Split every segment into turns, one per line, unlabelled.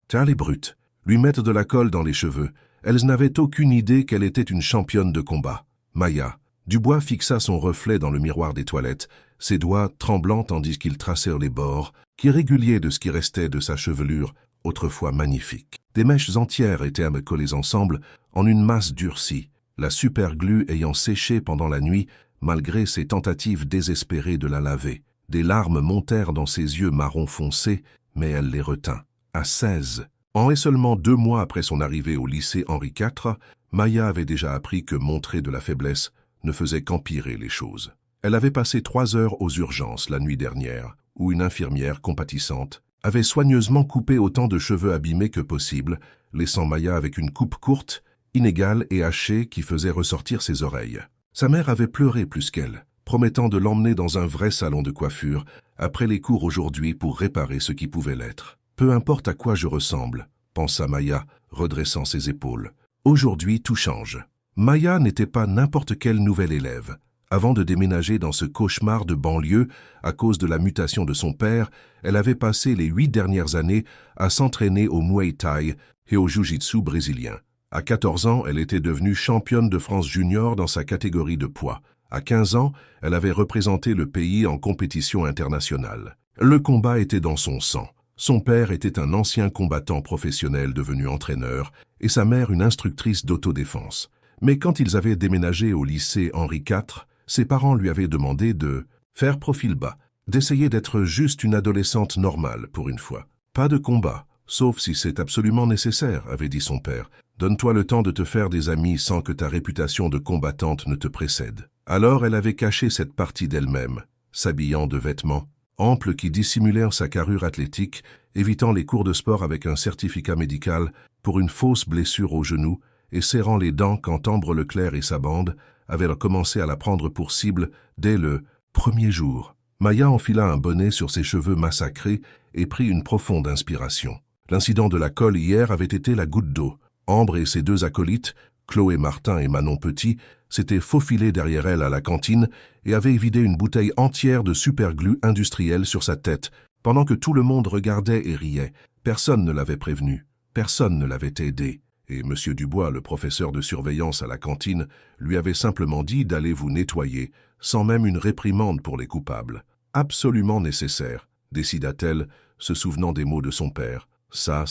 T'as les brutes. Lui mettre de la colle dans les cheveux. Elles n'avaient aucune idée qu'elle était une championne de combat. Maya. Dubois fixa son reflet dans le miroir des toilettes, ses doigts tremblants tandis qu'ils tracèrent les bords, irréguliers de ce qui restait de sa chevelure, autrefois magnifique. Des mèches entières étaient collées ensemble en une masse durcie, la superglue ayant séché pendant la nuit malgré ses tentatives désespérées de la laver. Des larmes montèrent dans ses yeux marron foncé, mais elle les retint. À 16 ans et seulement 2 mois après son arrivée au lycée Henri IV, Maya avait déjà appris que montrer de la faiblesse ne faisait qu'empirer les choses. Elle avait passé 3 heures aux urgences la nuit dernière, où une infirmière compatissante avait soigneusement coupé autant de cheveux abîmés que possible, laissant Maya avec une coupe courte, inégale et hachée qui faisait ressortir ses oreilles. Sa mère avait pleuré plus qu'elle, promettant de l'emmener dans un vrai salon de coiffure après les cours aujourd'hui pour réparer ce qui pouvait l'être. Peu importe à quoi je ressemble, pensa Maya, redressant ses épaules. Aujourd'hui, tout change. Maya n'était pas n'importe quelle nouvelle élève. Avant de déménager dans ce cauchemar de banlieue à cause de la mutation de son père, elle avait passé les 8 dernières années à s'entraîner au Muay Thai et au Jiu-Jitsu brésilien. À 14 ans, elle était devenue championne de France junior dans sa catégorie de poids. À 15 ans, elle avait représenté le pays en compétition internationale. Le combat était dans son sang. Son père était un ancien combattant professionnel devenu entraîneur et sa mère une instructrice d'autodéfense. Mais quand ils avaient déménagé au lycée Henri IV, ses parents lui avaient demandé de faire profil bas, d'essayer d'être juste une adolescente normale pour une fois. Pas de combat, sauf si c'est absolument nécessaire, avait dit son père. Donne-toi le temps de te faire des amis sans que ta réputation de combattante ne te précède. Alors elle avait caché cette partie d'elle-même, s'habillant de vêtements amples qui dissimulèrent sa carrure athlétique, évitant les cours de sport avec un certificat médical pour une fausse blessure au genou et serrant les dents quand Ambre Leclerc et sa bande avaient commencé à la prendre pour cible dès le premier jour. Maya enfila un bonnet sur ses cheveux massacrés et prit une profonde inspiration. L'incident de la colle hier avait été la goutte d'eau. Ambre et ses 2 acolytes, Chloé Martin et Manon Petit, s'étaient faufilés derrière elle à la cantine et avaient vidé une bouteille entière de superglue industrielle sur sa tête, pendant que tout le monde regardait et riait. Personne ne l'avait prévenu, personne ne l'avait aidé. Et M. Dubois, le professeur de surveillance à la cantine, lui avait simplement dit d'aller vous nettoyer, sans même une réprimande pour les coupables. Absolument nécessaire, décida-t-elle, se souvenant des mots de son père. Ça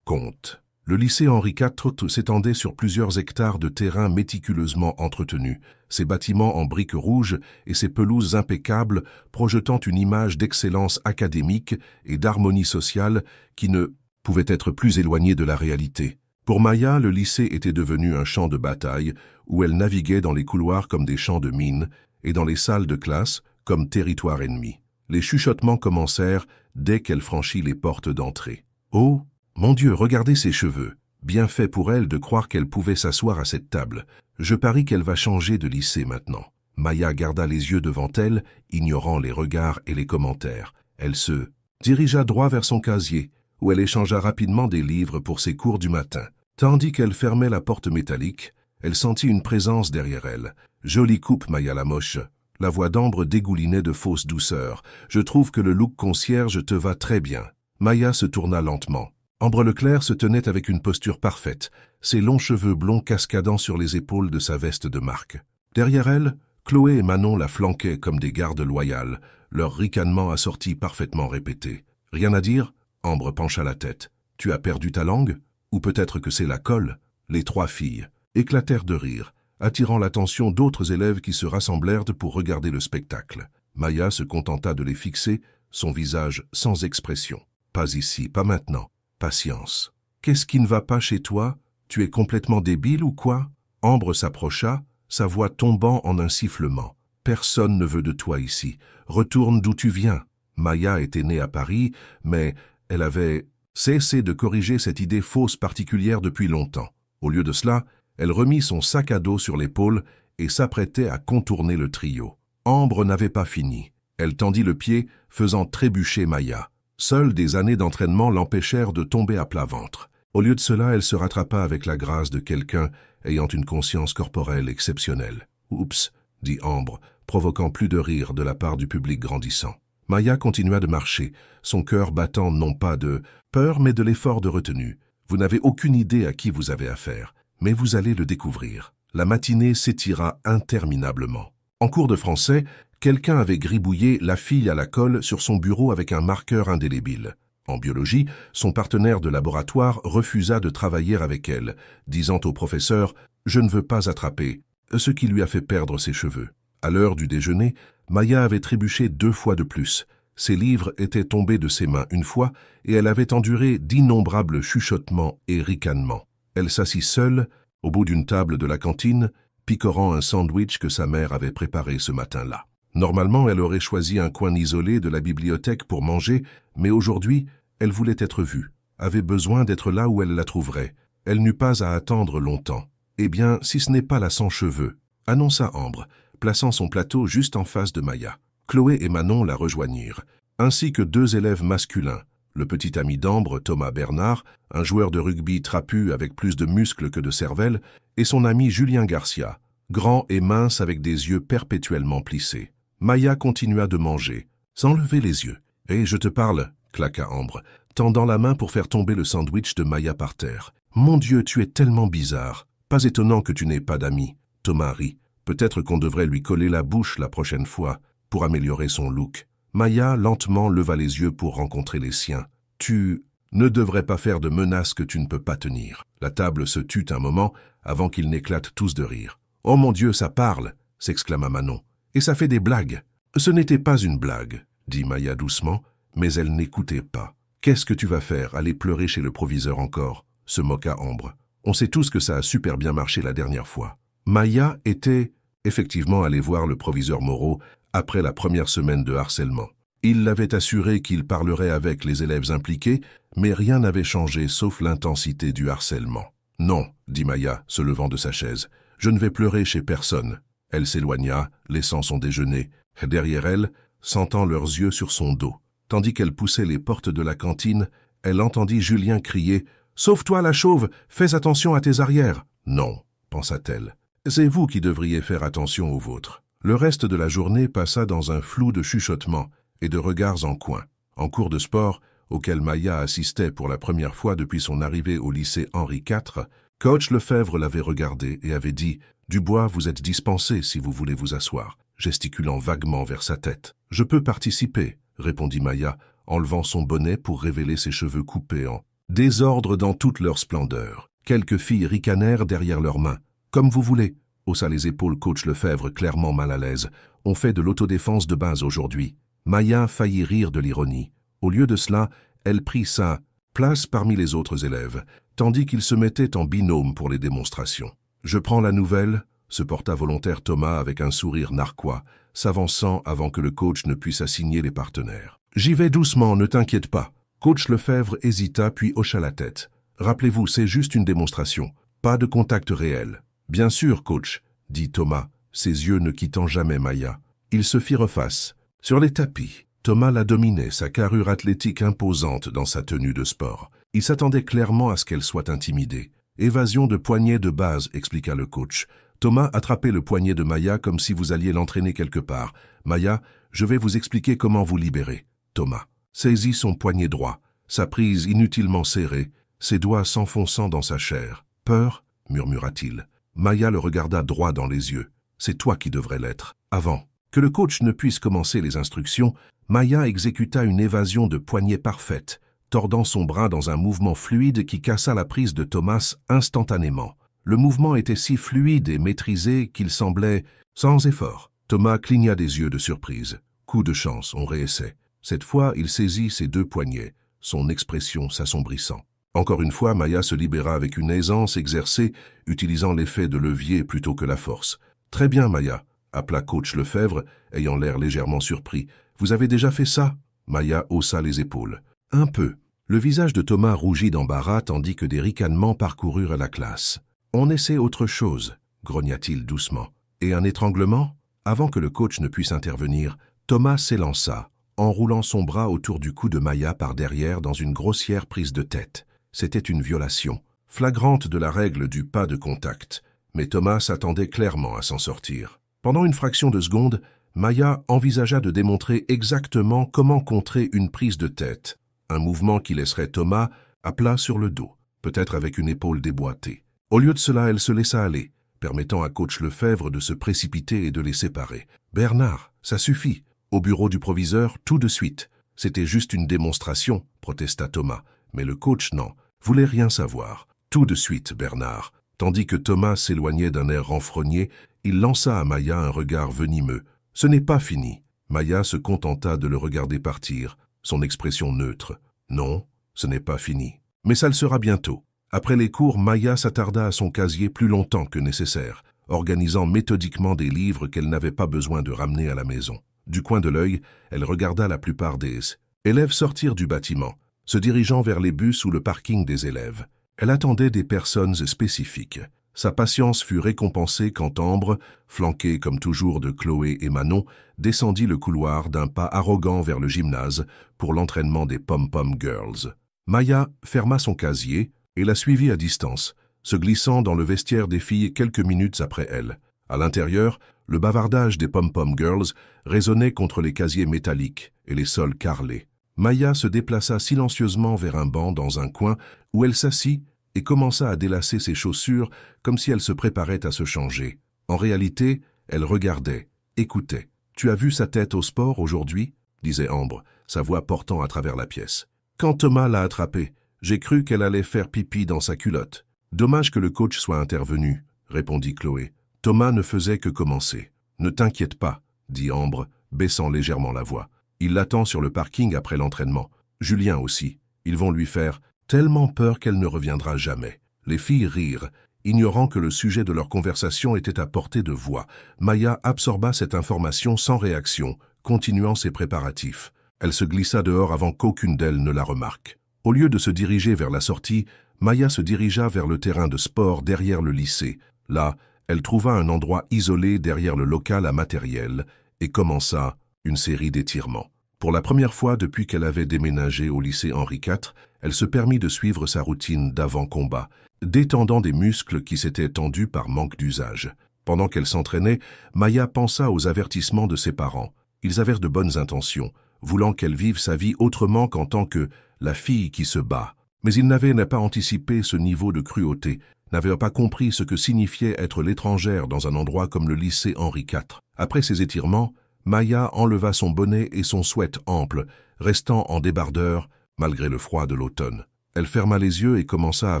compte. Le lycée Henri IV s'étendait sur plusieurs hectares de terrain méticuleusement entretenus, ses bâtiments en briques rouges et ses pelouses impeccables projetant une image d'excellence académique et d'harmonie sociale qui ne pouvait être plus éloignée de la réalité. Pour Maya, le lycée était devenu un champ de bataille où elle naviguait dans les couloirs comme des champs de mines et dans les salles de classe comme territoire ennemi. Les chuchotements commencèrent dès qu'elle franchit les portes d'entrée. « Oh, mon Dieu, regardez ses cheveux. Bien fait pour elle de croire qu'elle pouvait s'asseoir à cette table. Je parie qu'elle va changer de lycée maintenant. » Maya garda les yeux devant elle, ignorant les regards et les commentaires. Elle se dirigea droit vers son casier, où elle échangea rapidement des livres pour ses cours du matin. Tandis qu'elle fermait la porte métallique, elle sentit une présence derrière elle. « Jolie coupe, Maya la moche. » La voix d'Ambre dégoulinait de fausse douceur. « Je trouve que le look concierge te va très bien. » Maya se tourna lentement. Ambre Leclerc se tenait avec une posture parfaite, ses longs cheveux blonds cascadant sur les épaules de sa veste de marque. Derrière elle, Chloé et Manon la flanquaient comme des gardes loyales, leur ricanement assorti parfaitement répété. « Rien à dire ?» Ambre pencha la tête. « Tu as perdu ta langue ? Ou peut-être que c'est la colle ?» Les 3 filles éclatèrent de rire, attirant l'attention d'autres élèves qui se rassemblèrent pour regarder le spectacle. Maya se contenta de les fixer, son visage sans expression. « Pas ici, pas maintenant. Patience. Qu'est-ce qui ne va pas chez toi? Tu es complètement débile ou quoi ?» Ambre s'approcha, sa voix tombant en un sifflement. « Personne ne veut de toi ici. Retourne d'où tu viens. » Maya était née à Paris, mais elle avait cessé de corriger cette idée fausse particulière depuis longtemps. Au lieu de cela, elle remit son sac à dos sur l'épaule et s'apprêtait à contourner le trio. Ambre n'avait pas fini. Elle tendit le pied, faisant trébucher Maya. Seules des années d'entraînement l'empêchèrent de tomber à plat ventre. Au lieu de cela, elle se rattrapa avec la grâce de quelqu'un ayant une conscience corporelle exceptionnelle. « Oups !» dit Ambre, provoquant plus de rire de la part du public grandissant. Maya continua de marcher, son cœur battant non pas de peur mais de l'effort de retenue. Vous n'avez aucune idée à qui vous avez affaire, mais vous allez le découvrir. La matinée s'étira interminablement. En cours de français, quelqu'un avait gribouillé la fille à la colle sur son bureau avec un marqueur indélébile. En biologie, son partenaire de laboratoire refusa de travailler avec elle, disant au professeur « Je ne veux pas attraper », ce qui lui a fait perdre ses cheveux. À l'heure du déjeuner, Maya avait trébuché 2 fois de plus. Ses livres étaient tombés de ses mains une fois et elle avait enduré d'innombrables chuchotements et ricanements. Elle s'assit seule, au bout d'une table de la cantine, picorant un sandwich que sa mère avait préparé ce matin-là. Normalement, elle aurait choisi un coin isolé de la bibliothèque pour manger, mais aujourd'hui, elle voulait être vue, avait besoin d'être là où elle la trouverait. Elle n'eut pas à attendre longtemps. « Eh bien, si ce n'est pas la sans-cheveux », annonça Ambre, plaçant son plateau juste en face de Maya. Chloé et Manon la rejoignirent, ainsi que 2 élèves masculins, le petit ami d'Ambre, Thomas Bernard, un joueur de rugby trapu avec plus de muscles que de cervelle, et son ami Julien Garcia, grand et mince avec des yeux perpétuellement plissés. Maya continua de manger, sans lever les yeux. « Hé, je te parle !» claqua Ambre, tendant la main pour faire tomber le sandwich de Maya par terre. « Mon Dieu, tu es tellement bizarre. Pas étonnant que tu n'aies pas d'amis. » Thomas rit. Peut-être qu'on devrait lui coller la bouche la prochaine fois, pour améliorer son look. Maya lentement leva les yeux pour rencontrer les siens. « Tu ne devrais pas faire de menaces que tu ne peux pas tenir. » La table se tut un moment, avant qu'ils n'éclatent tous de rire. « Oh mon Dieu, ça parle !» s'exclama Manon. « Et ça fait des blagues. » « Ce n'était pas une blague, » dit Maya doucement, mais elle n'écoutait pas. « Qu'est-ce que tu vas faire, aller pleurer chez le proviseur encore ?» se moqua Ambre. « On sait tous que ça a super bien marché la dernière fois. » Maya était effectivement allée voir le proviseur Moreau après la première semaine de harcèlement. Il l'avait assuré qu'il parlerait avec les élèves impliqués, mais rien n'avait changé sauf l'intensité du harcèlement. « Non, » dit Maya, se levant de sa chaise, « je ne vais pleurer chez personne. » Elle s'éloigna, laissant son déjeuner. Derrière elle, sentant leurs yeux sur son dos. Tandis qu'elle poussait les portes de la cantine, elle entendit Julien crier « Sauve-toi la chauve, fais attention à tes arrières !» « Non, » pensa-t-elle. « C'est vous qui devriez faire attention aux vôtres. » Le reste de la journée passa dans un flou de chuchotements et de regards en coin. En cours de sport, auquel Maya assistait pour la première fois depuis son arrivée au lycée Henri IV, coach Lefebvre l'avait regardé et avait dit « Dubois, vous êtes dispensé si vous voulez vous asseoir », gesticulant vaguement vers sa tête. « Je peux participer », répondit Maya, enlevant son bonnet pour révéler ses cheveux coupés en désordre dans toute leur splendeur. Quelques filles ricanèrent derrière leurs mains. « Comme vous voulez », haussa les épaules coach Lefebvre, clairement mal à l'aise. « On fait de l'autodéfense de base aujourd'hui. » Maya faillit rire de l'ironie. Au lieu de cela, elle prit sa place parmi les autres élèves, tandis qu'ils se mettaient en binôme pour les démonstrations. « Je prends la nouvelle », se porta volontaire Thomas avec un sourire narquois, s'avançant avant que le coach ne puisse assigner les partenaires. « J'y vais doucement, ne t'inquiète pas. » Coach Lefebvre hésita puis hocha la tête. « Rappelez-vous, c'est juste une démonstration, pas de contact réel. »« Bien sûr, coach, » dit Thomas, ses yeux ne quittant jamais Maya. Ils se firent face. Sur les tapis, Thomas la dominait, sa carrure athlétique imposante dans sa tenue de sport. Il s'attendait clairement à ce qu'elle soit intimidée. « Évasion de poignet de base, » expliqua le coach. Thomas attrapait le poignet de Maya comme si vous alliez l'entraîner quelque part. « Maya, je vais vous expliquer comment vous libérer. » Thomas saisit son poignet droit, sa prise inutilement serrée, ses doigts s'enfonçant dans sa chair. « Peur ?» murmura-t-il. Maya le regarda droit dans les yeux. « C'est toi qui devrais l'être. » Avant que le coach ne puisse commencer les instructions, Maya exécuta une évasion de poignet parfaite, tordant son bras dans un mouvement fluide qui cassa la prise de Thomas instantanément. Le mouvement était si fluide et maîtrisé qu'il semblait sans effort. Thomas cligna des yeux de surprise. Coup de chance, on réessaie. Cette fois, il saisit ses 2 poignets, son expression s'assombrissant. Encore une fois, Maya se libéra avec une aisance exercée, utilisant l'effet de levier plutôt que la force. « Très bien, Maya », appela coach Lefebvre, ayant l'air légèrement surpris. « Vous avez déjà fait ça ?» Maya haussa les épaules. « Un peu. » Le visage de Thomas rougit d'embarras tandis que des ricanements parcoururent la classe. « On essaie autre chose, » grogna-t-il doucement. « Et un étranglement ?» Avant que le coach ne puisse intervenir, Thomas s'élança, enroulant son bras autour du cou de Maya par derrière dans une grossière prise de tête. C'était une violation, flagrante de la règle du pas de contact, mais Thomas s'attendait clairement à s'en sortir. Pendant une fraction de seconde, Maya envisagea de démontrer exactement comment contrer une prise de tête, un mouvement qui laisserait Thomas à plat sur le dos, peut-être avec une épaule déboîtée. Au lieu de cela, elle se laissa aller, permettant à coach Lefebvre de se précipiter et de les séparer. « Bernard, ça suffit. Au bureau du proviseur, tout de suite. C'était juste une démonstration, protesta Thomas. Mais le coach, non, voulait rien savoir. Tout de suite, Bernard. » Tandis que Thomas s'éloignait d'un air renfrogné, il lança à Maya un regard venimeux. « Ce n'est pas fini. » Maya se contenta de le regarder partir, son expression neutre. « Non, ce n'est pas fini. Mais ça le sera bientôt. » Après les cours, Maya s'attarda à son casier plus longtemps que nécessaire, organisant méthodiquement des livres qu'elle n'avait pas besoin de ramener à la maison. Du coin de l'œil, elle regarda la plupart des élèves sortir du bâtiment, se dirigeant vers les bus ou le parking des élèves. Elle attendait des personnes spécifiques. Sa patience fut récompensée quand Ambre, flanquée comme toujours de Chloé et Manon, descendit le couloir d'un pas arrogant vers le gymnase pour l'entraînement des Pom-Pom Girls. Maya ferma son casier et la suivit à distance, se glissant dans le vestiaire des filles quelques minutes après elle. À l'intérieur, le bavardage des Pom-Pom Girls résonnait contre les casiers métalliques et les sols carrelés. Maya se déplaça silencieusement vers un banc dans un coin où elle s'assit et commença à délasser ses chaussures comme si elle se préparait à se changer. En réalité, elle regardait, écoutait. « Tu as vu sa tête au sport aujourd'hui ?» disait Ambre, sa voix portant à travers la pièce. Quand Thomas l'a attrapée, j'ai cru qu'elle allait faire pipi dans sa culotte. Dommage que le coach soit intervenu, répondit Chloé. Thomas ne faisait que commencer. Ne t'inquiète pas, dit Ambre, baissant légèrement la voix. Il l'attend sur le parking après l'entraînement. Julien aussi. Ils vont lui faire tellement peur qu'elle ne reviendra jamais. Les filles rirent, ignorant que le sujet de leur conversation était à portée de voix. Maya absorba cette information sans réaction, continuant ses préparatifs. Elle se glissa dehors avant qu'aucune d'elles ne la remarque. Au lieu de se diriger vers la sortie, Maya se dirigea vers le terrain de sport derrière le lycée. Là, elle trouva un endroit isolé derrière le local à matériel et commença une série d'étirements. Pour la première fois depuis qu'elle avait déménagé au lycée Henri IV, elle se permit de suivre sa routine d'avant-combat, détendant des muscles qui s'étaient tendus par manque d'usage. Pendant qu'elle s'entraînait, Maya pensa aux avertissements de ses parents. Ils avaient de bonnes intentions, voulant qu'elle vive sa vie autrement qu'en tant que la fille qui se bat. Mais ils n'avaient pas anticipé ce niveau de cruauté, n'avaient pas compris ce que signifiait être l'étrangère dans un endroit comme le lycée Henri IV. Après ces étirements, Maya enleva son bonnet et son sweat ample, restant en débardeur malgré le froid de l'automne. Elle ferma les yeux et commença à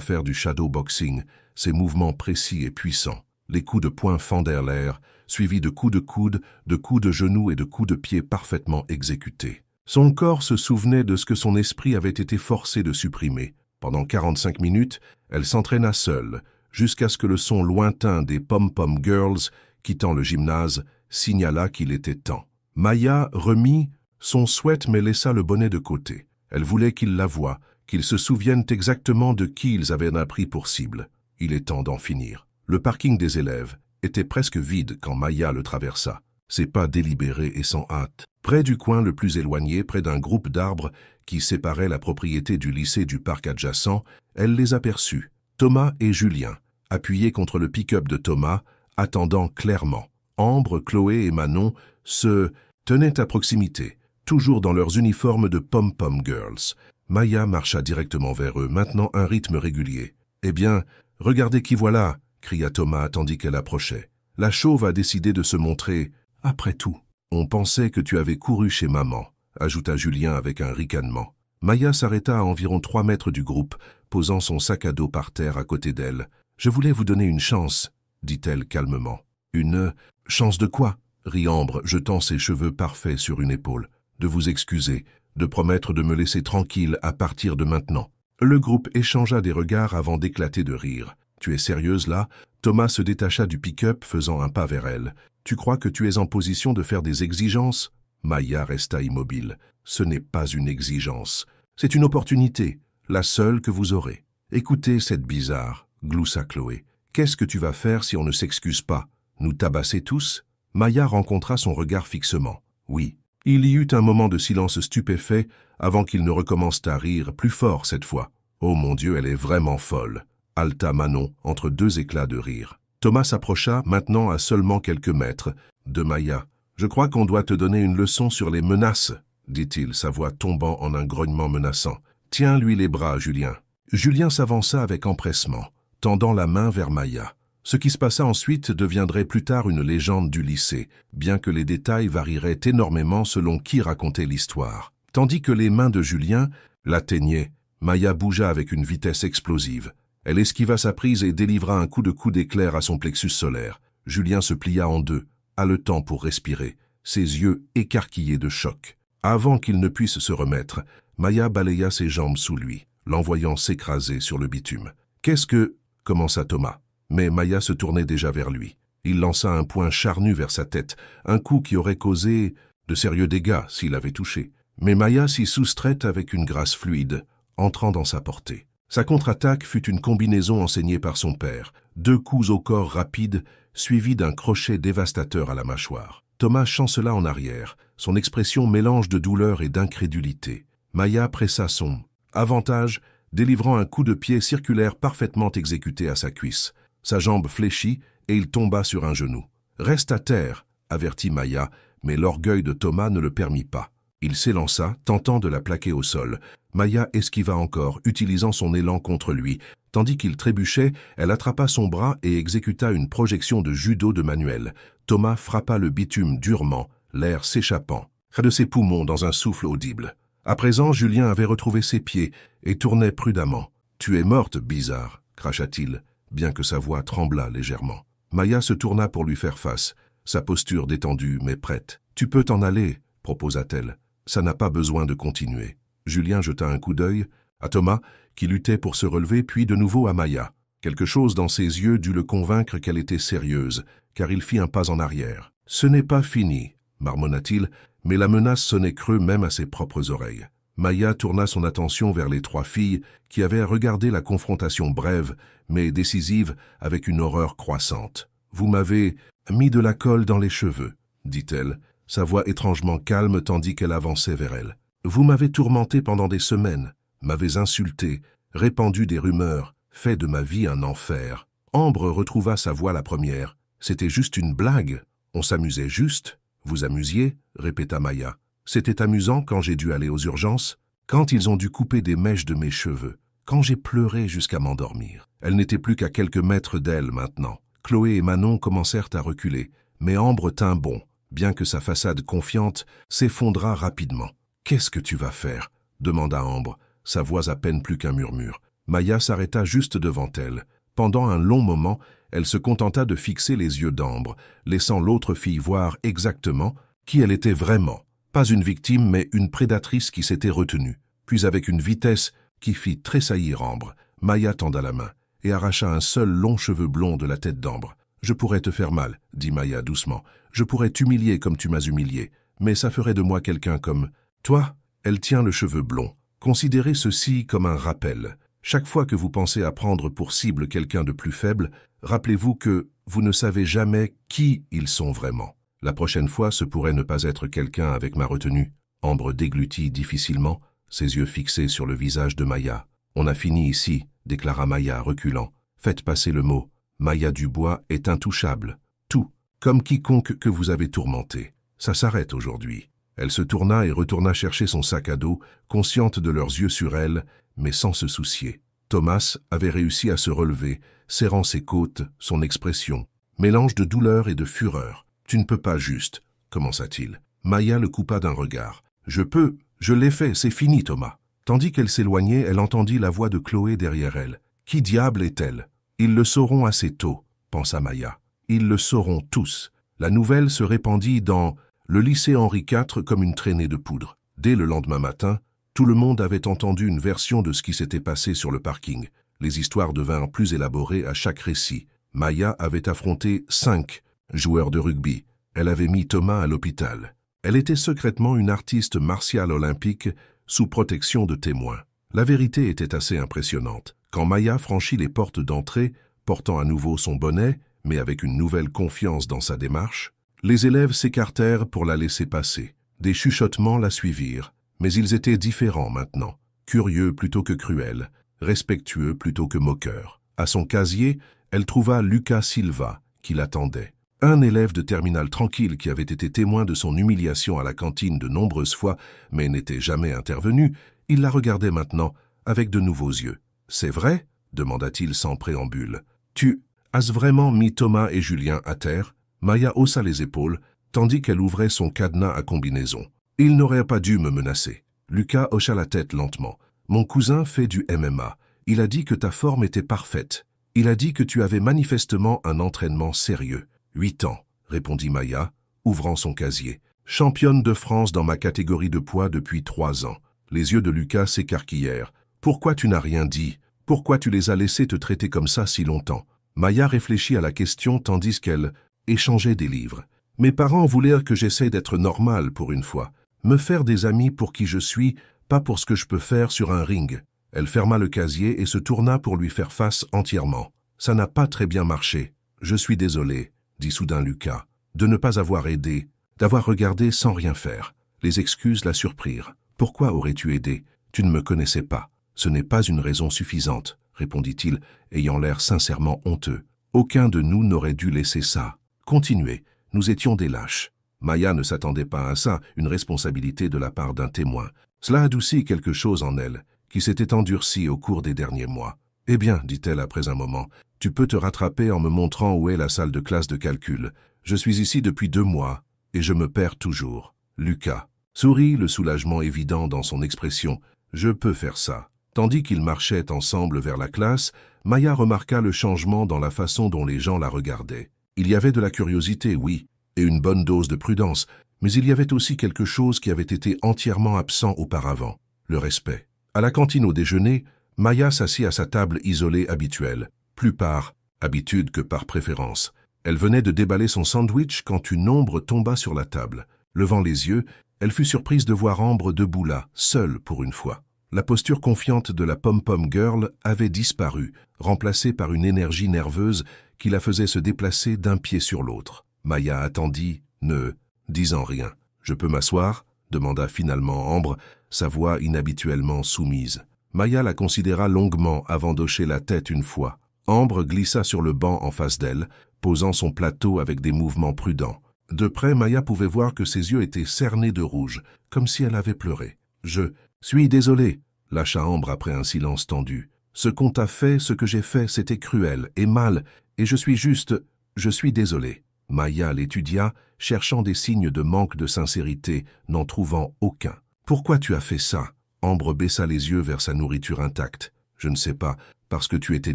faire du shadow boxing, ses mouvements précis et puissants. Les coups de poing fendèrent l'air, suivis de coups de coude, de coups de genoux et de coups de pied parfaitement exécutés. Son corps se souvenait de ce que son esprit avait été forcé de supprimer. Pendant 45 minutes, elle s'entraîna seule, jusqu'à ce que le son lointain des Pom-Pom Girls, quittant le gymnase, signala qu'il était temps. Maya remit son sweat mais laissa le bonnet de côté. Elle voulait qu'ils la voient, qu'ils se souviennent exactement de qui ils avaient appris pour cible. Il est temps d'en finir. Le parking des élèves était presque vide quand Maya le traversa. Ses pas délibérés et sans hâte. Près du coin le plus éloigné, près d'un groupe d'arbres qui séparait la propriété du lycée du parc adjacent, elle les aperçut. Thomas et Julien, appuyés contre le pick-up de Thomas, attendant clairement. Ambre, Chloé et Manon se tenaient à proximité, toujours dans leurs uniformes de Pom-Pom Girls. Maya marcha directement vers eux, maintenant un rythme régulier. « Eh bien, regardez qui voilà !» cria Thomas tandis qu'elle approchait. « La chauve a décidé de se montrer. Après tout, on pensait que tu avais couru chez maman, » ajouta Julien avec un ricanement. Maya s'arrêta à environ 3 mètres du groupe, posant son sac à dos par terre à côté d'elle. « Je voulais vous donner une chance, » dit-elle calmement. « Une chance de quoi ?» rit Ambre, jetant ses cheveux parfaits sur une épaule. « De vous excuser, de promettre de me laisser tranquille à partir de maintenant. » Le groupe échangea des regards avant d'éclater de rire. « Tu es sérieuse là ?» Thomas se détacha du pick-up, faisant un pas vers elle. « Tu crois que tu es en position de faire des exigences ?» Maya resta immobile. « Ce n'est pas une exigence. C'est une opportunité, la seule que vous aurez. » « Écoutez cette bizarre, » gloussa Chloé. « Qu'est-ce que tu vas faire si on ne s'excuse pas? Nous tabasser tous ?» Maya rencontra son regard fixement. « Oui. » Il y eut un moment de silence stupéfait avant qu'ils ne recommencent à rire, plus fort cette fois. « Oh mon Dieu, elle est vraiment folle !» halta Manon entre 2 éclats de rire. Thomas s'approcha, maintenant à seulement quelques mètres, de Maya. « Je crois qu'on doit te donner une leçon sur les menaces, dit-il, sa voix tombant en un grognement menaçant. Tiens-lui les bras, Julien. Julien s'avança avec empressement, tendant la main vers Maya. Ce qui se passa ensuite deviendrait plus tard une légende du lycée, bien que les détails varieraient énormément selon qui racontait l'histoire. Tandis que les mains de Julien l'atteignaient, Maya bougea avec une vitesse explosive. Elle esquiva sa prise et délivra un coup de coude éclair à son plexus solaire. Julien se plia en deux, haletant pour respirer, ses yeux écarquillés de choc. Avant qu'il ne puisse se remettre, Maya balaya ses jambes sous lui, l'envoyant s'écraser sur le bitume. « Qu'est-ce que… » commença Thomas. Mais Maya se tournait déjà vers lui. Il lança un poing charnu vers sa tête, un coup qui aurait causé de sérieux dégâts s'il avait touché. Mais Maya s'y soustrait avec une grâce fluide, entrant dans sa portée. Sa contre-attaque fut une combinaison enseignée par son père, 2 coups au corps rapides, suivis d'un crochet dévastateur à la mâchoire. Thomas chancela en arrière, son expression mélange de douleur et d'incrédulité. Maya pressa son avantage, délivrant un coup de pied circulaire parfaitement exécuté à sa cuisse. Sa jambe fléchit et il tomba sur un genou. « Reste à terre », avertit Maya, mais l'orgueil de Thomas ne le permit pas. Il s'élança, tentant de la plaquer au sol. Maya esquiva encore, utilisant son élan contre lui. Tandis qu'il trébuchait, elle attrapa son bras et exécuta une projection de judo de Manuel. Thomas frappa le bitume durement, l'air s'échappant, près de ses poumons dans un souffle audible. À présent, Julien avait retrouvé ses pieds et tournait prudemment. « Tu es morte, bizarre », cracha-t-il, bien que sa voix tremblât légèrement. Maya se tourna pour lui faire face, sa posture détendue mais prête. « Tu peux t'en aller », proposa-t-elle. « Ça n'a pas besoin de continuer. » Julien jeta un coup d'œil à Thomas, qui luttait pour se relever, puis de nouveau à Maya. Quelque chose dans ses yeux dut le convaincre qu'elle était sérieuse, car il fit un pas en arrière. « Ce n'est pas fini », marmonna-t-il, mais la menace sonnait creux même à ses propres oreilles. Maya tourna son attention vers les 3 filles qui avaient regardé la confrontation brève, mais décisive, avec une horreur croissante. « Vous m'avez mis de la colle dans les cheveux, » dit-elle, sa voix étrangement calme tandis qu'elle avançait vers elle. « Vous m'avez tourmenté pendant des semaines, m'avez insulté, répandu des rumeurs, fait de ma vie un enfer. » Ambre retrouva sa voix la première. « C'était juste une blague, on s'amusait juste. »« Vous amusiez ?» répéta Maya. « C'était amusant quand j'ai dû aller aux urgences, quand ils ont dû couper des mèches de mes cheveux, quand j'ai pleuré jusqu'à m'endormir. » Elle n'était plus qu'à quelques mètres d'elle maintenant. Chloé et Manon commencèrent à reculer, mais Ambre tint bon, bien que sa façade confiante s'effondra rapidement. « Qu'est-ce que tu vas faire ?» demanda Ambre, sa voix à peine plus qu'un murmure. Maya s'arrêta juste devant elle. Pendant un long moment, elle se contenta de fixer les yeux d'Ambre, laissant l'autre fille voir exactement qui elle était vraiment. Pas une victime, mais une prédatrice qui s'était retenue. Puis avec une vitesse qui fit tressaillir Ambre, Maya tenda la main et arracha un seul long cheveu blond de la tête d'Ambre. « Je pourrais te faire mal, » dit Maya doucement. « Je pourrais t'humilier comme tu m'as humilié, mais ça ferait de moi quelqu'un comme… Toi ?» Elle tient le cheveu blond. Considérez ceci comme un rappel. Chaque fois que vous pensez à prendre pour cible quelqu'un de plus faible, rappelez-vous que vous ne savez jamais qui ils sont vraiment. La prochaine fois, ce pourrait ne pas être quelqu'un avec ma retenue. Ambre déglutit difficilement, ses yeux fixés sur le visage de Maya. « On a fini ici », déclara Maya, reculant. « Faites passer le mot. Maya Dubois est intouchable. Tout, comme quiconque que vous avez tourmenté. Ça s'arrête aujourd'hui. » Elle se tourna et retourna chercher son sac à dos, consciente de leurs yeux sur elle, mais sans se soucier. Thomas avait réussi à se relever, serrant ses côtes, son expression. Mélange de douleur et de fureur. « Tu ne peux pas juste, » commença-t-il. Maya le coupa d'un regard. « Je peux, je l'ai fait, c'est fini, Thomas. » Tandis qu'elle s'éloignait, elle entendit la voix de Chloé derrière elle. « Qui diable est-elle ?»« Ils le sauront assez tôt, » pensa Maya. « Ils le sauront tous. » La nouvelle se répandit dans le lycée Henri IV comme une traînée de poudre. Dès le lendemain matin, tout le monde avait entendu une version de ce qui s'était passé sur le parking. Les histoires devinrent plus élaborées à chaque récit. Maya avait affronté 5 joueurs de rugby. Elle avait mis Thomas à l'hôpital. Elle était secrètement une artiste martiale olympique sous protection de témoins. La vérité était assez impressionnante. Quand Maya franchit les portes d'entrée, portant à nouveau son bonnet, mais avec une nouvelle confiance dans sa démarche, les élèves s'écartèrent pour la laisser passer. Des chuchotements la suivirent, mais ils étaient différents maintenant, curieux plutôt que cruels, respectueux plutôt que moqueurs. À son casier, elle trouva Lucas Silva, qui l'attendait. Un élève de terminale tranquille qui avait été témoin de son humiliation à la cantine de nombreuses fois, mais n'était jamais intervenu, il la regardait maintenant avec de nouveaux yeux. « C'est vrai ?» demanda-t-il sans préambule. « Tu as vraiment mis Thomas et Julien à terre ?» Maya haussa les épaules, tandis qu'elle ouvrait son cadenas à combinaison. « Il n'aurait pas dû me menacer. » Lucas hocha la tête lentement. « Mon cousin fait du MMA. Il a dit que ta forme était parfaite. Il a dit que tu avais manifestement un entraînement sérieux. » 8 ans, répondit Maya, ouvrant son casier. Championne de France dans ma catégorie de poids depuis 3 ans. Les yeux de Lucas s'écarquillèrent. Pourquoi tu n'as rien dit? Pourquoi tu les as laissés te traiter comme ça si longtemps? Maya réfléchit à la question tandis qu'elle échangeait des livres. Mes parents voulaient que j'essaie d'être normale pour une fois. Me faire des amis pour qui je suis, pas pour ce que je peux faire sur un ring. Elle ferma le casier et se tourna pour lui faire face entièrement. Ça n'a pas très bien marché. Je suis désolé, dit soudain Lucas, de ne pas avoir aidé, d'avoir regardé sans rien faire. Les excuses la surprirent. Pourquoi aurais-tu aidé? Tu ne me connaissais pas. Ce n'est pas une raison suffisante, répondit-il, ayant l'air sincèrement honteux. Aucun de nous n'aurait dû laisser ça. Continuez, nous étions des lâches. Maya ne s'attendait pas à ça, une responsabilité de la part d'un témoin. Cela adoucit quelque chose en elle, qui s'était endurci au cours des derniers mois. Eh bien, dit-elle après un moment, tu peux te rattraper en me montrant où est la salle de classe de calcul. Je suis ici depuis 2 mois, et je me perds toujours. Lucas sourit, le soulagement évident dans son expression. Je peux faire ça. Tandis qu'ils marchaient ensemble vers la classe, Maya remarqua le changement dans la façon dont les gens la regardaient. Il y avait de la curiosité, oui, et une bonne dose de prudence, mais il y avait aussi quelque chose qui avait été entièrement absent auparavant, le respect. À la cantine au déjeuner, Maya s'assit à sa table isolée habituelle, plus par habitude que par préférence. Elle venait de déballer son sandwich quand une ombre tomba sur la table. Levant les yeux, elle fut surprise de voir Ambre debout là, seule pour une fois. La posture confiante de la pom-pom girl avait disparu, remplacée par une énergie nerveuse qui la faisait se déplacer d'un pied sur l'autre. Maya attendit, ne disant rien. « Je peux m'asseoir » demanda finalement Ambre, sa voix inhabituellement soumise. Maya la considéra longuement avant d'hocher la tête une fois. Ambre glissa sur le banc en face d'elle, posant son plateau avec des mouvements prudents. De près, Maya pouvait voir que ses yeux étaient cernés de rouge, comme si elle avait pleuré. « Je suis désolé » lâcha Ambre après un silence tendu. « Ce qu'on t'a fait, ce que j'ai fait, c'était cruel et mal, et je suis désolé. » Maya l'étudia, cherchant des signes de manque de sincérité, n'en trouvant aucun. « Pourquoi tu as fait ça ?» Ambre baissa les yeux vers sa nourriture intacte. « Je ne sais pas, parce que tu étais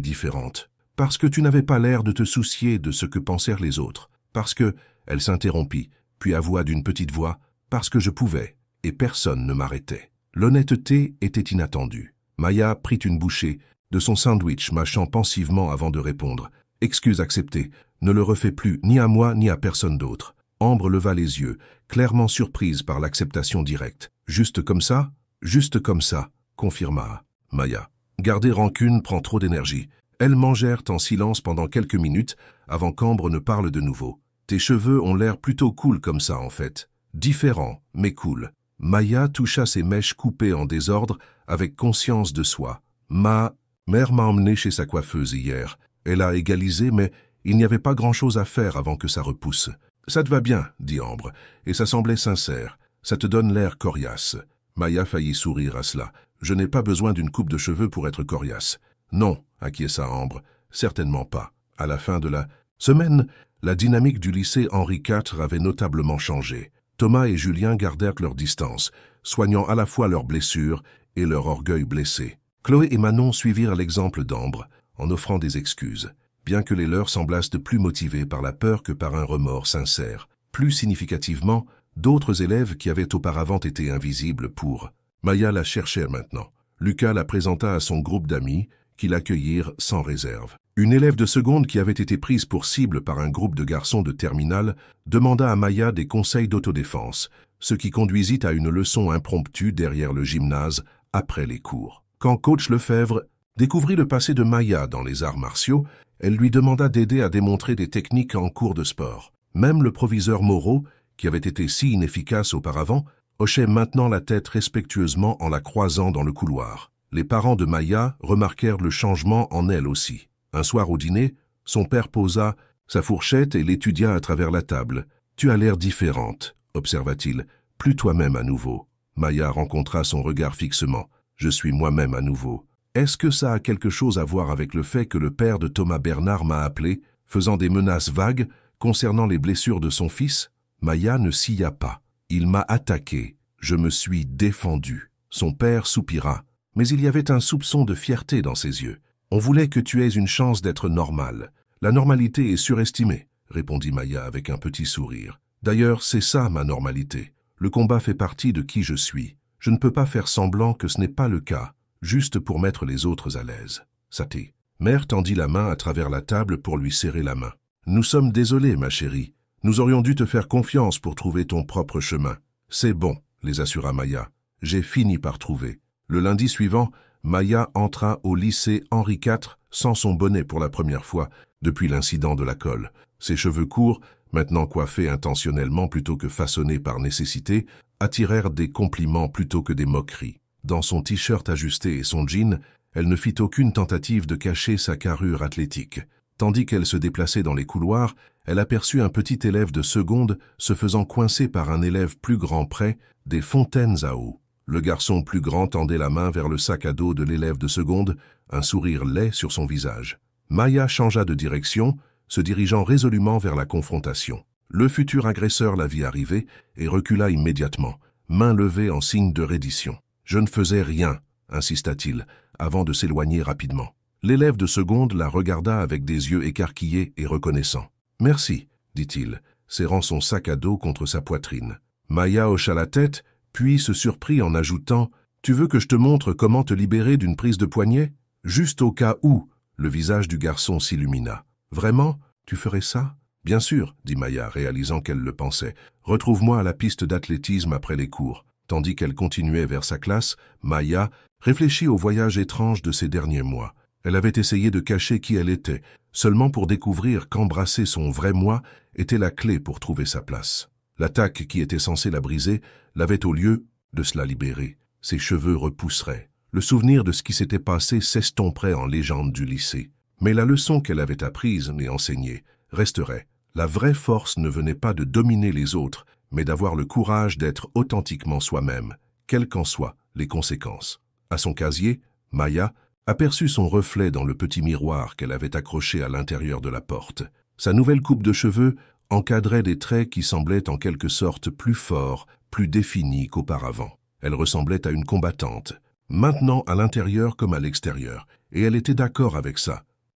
différente. Parce que tu n'avais pas l'air de te soucier de ce que pensèrent les autres. Parce que... » Elle s'interrompit, puis avoua d'une petite voix, « Parce que je pouvais, et personne ne m'arrêtait. » L'honnêteté était inattendue. Maya prit une bouchée de son sandwich, mâchant pensivement avant de répondre. « Excuse acceptée, ne le refais plus, ni à moi, ni à personne d'autre. » Ambre leva les yeux, clairement surprise par l'acceptation directe. « Juste comme ça ?»« Juste comme ça, » confirma Maya. « Garder rancune prend trop d'énergie. » Elles mangèrent en silence pendant quelques minutes avant qu'Ambre ne parle de nouveau. « Tes cheveux ont l'air plutôt cool comme ça en fait. Différent, mais cool. » Maya toucha ses mèches coupées en désordre avec conscience de soi. « Ma mère m'a emmené chez sa coiffeuse hier. Elle a égalisé, mais il n'y avait pas grand-chose à faire avant que ça repousse. »« Ça te va bien, » dit Ambre, et ça semblait sincère. « Ça te donne l'air coriace. » Maya faillit sourire à cela. « Je n'ai pas besoin d'une coupe de cheveux pour être coriace. »« Non, » acquiesça Ambre, « certainement pas. » À la fin de la semaine, la dynamique du lycée Henri IV avait notablement changé. Thomas et Julien gardèrent leur distance, soignant à la fois leurs blessures et leur orgueil blessé. Chloé et Manon suivirent l'exemple d'Ambre, en offrant des excuses, bien que les leurs semblassent plus motivés par la peur que par un remords sincère. Plus significativement, d'autres élèves qui avaient auparavant été invisibles pour Maya la cherchait maintenant. Lucas la présenta à son groupe d'amis, qui l'accueillirent sans réserve. Une élève de seconde qui avait été prise pour cible par un groupe de garçons de terminale demanda à Maya des conseils d'autodéfense, ce qui conduisit à une leçon impromptue derrière le gymnase après les cours. Quand coach Lefebvre découvrit le passé de Maya dans les arts martiaux, elle lui demanda d'aider à démontrer des techniques en cours de sport. Même le proviseur Moreau, qui avait été si inefficace auparavant, hochait maintenant la tête respectueusement en la croisant dans le couloir. Les parents de Maya remarquèrent le changement en elle aussi. Un soir au dîner, son père posa sa fourchette et l'étudia à travers la table. « Tu as l'air différente, observa-t-il, plus toi-même à nouveau. » Maya rencontra son regard fixement. « Je suis moi-même à nouveau. » Est-ce que ça a quelque chose à voir avec le fait que le père de Thomas Bernard m'a appelé, faisant des menaces vagues concernant les blessures de son fils? Maya ne sia pas. « Il m'a attaqué. Je me suis défendu. » Son père soupira, mais il y avait un soupçon de fierté dans ses yeux. « On voulait que tu aies une chance d'être normal. La normalité est surestimée, » répondit Maya avec un petit sourire. « D'ailleurs, c'est ça ma normalité. Le combat fait partie de qui je suis. Je ne peux pas faire semblant que ce n'est pas le cas, juste pour mettre les autres à l'aise. » Saté. Mère tendit la main à travers la table pour lui serrer la main. « Nous sommes désolés, ma chérie. Nous aurions dû te faire confiance pour trouver ton propre chemin. »« C'est bon, » les assura Maya. « J'ai fini par trouver. » Le lundi suivant, Maya entra au lycée Henri IV sans son bonnet pour la première fois depuis l'incident de la colle. Ses cheveux courts, maintenant coiffés intentionnellement plutôt que façonnés par nécessité, attirèrent des compliments plutôt que des moqueries. Dans son t-shirt ajusté et son jean, elle ne fit aucune tentative de cacher sa carrure athlétique. Tandis qu'elle se déplaçait dans les couloirs, elle aperçut un petit élève de seconde se faisant coincer par un élève plus grand près des fontaines à eau. Le garçon plus grand tendait la main vers le sac à dos de l'élève de seconde, un sourire laid sur son visage. Maya changea de direction, se dirigeant résolument vers la confrontation. Le futur agresseur la vit arriver et recula immédiatement, main levée en signe de reddition. « Je ne faisais rien », insista-t-il, avant de s'éloigner rapidement. L'élève de seconde la regarda avec des yeux écarquillés et reconnaissants. « Merci », dit-il, serrant son sac à dos contre sa poitrine. Maya hocha la tête, puis se surprit en ajoutant « Tu veux que je te montre comment te libérer d'une prise de poignet ?» Juste au cas où, le visage du garçon s'illumina. « Vraiment? Tu ferais ça ?»« Bien sûr, » dit Maya, réalisant qu'elle le pensait. « Retrouve-moi à la piste d'athlétisme après les cours. » Tandis qu'elle continuait vers sa classe, Maya réfléchit au voyage étrange de ces derniers mois. Elle avait essayé de cacher qui elle était, seulement pour découvrir qu'embrasser son vrai moi était la clé pour trouver sa place. L'attaque qui était censée la briser l'avait au lieu de se la libérer. Ses cheveux repousseraient. Le souvenir de ce qui s'était passé s'estomperait en légende du lycée. Mais la leçon qu'elle avait apprise et enseignée resterait. La vraie force ne venait pas de dominer les autres, mais d'avoir le courage d'être authentiquement soi-même, quelles qu'en soient les conséquences. À son casier, Maya aperçut son reflet dans le petit miroir qu'elle avait accroché à l'intérieur de la porte. Sa nouvelle coupe de cheveux encadrait des traits qui semblaient en quelque sorte plus forts, plus définis qu'auparavant. Elle ressemblait à une combattante, maintenant à l'intérieur comme à l'extérieur, et elle était d'accord avec ça,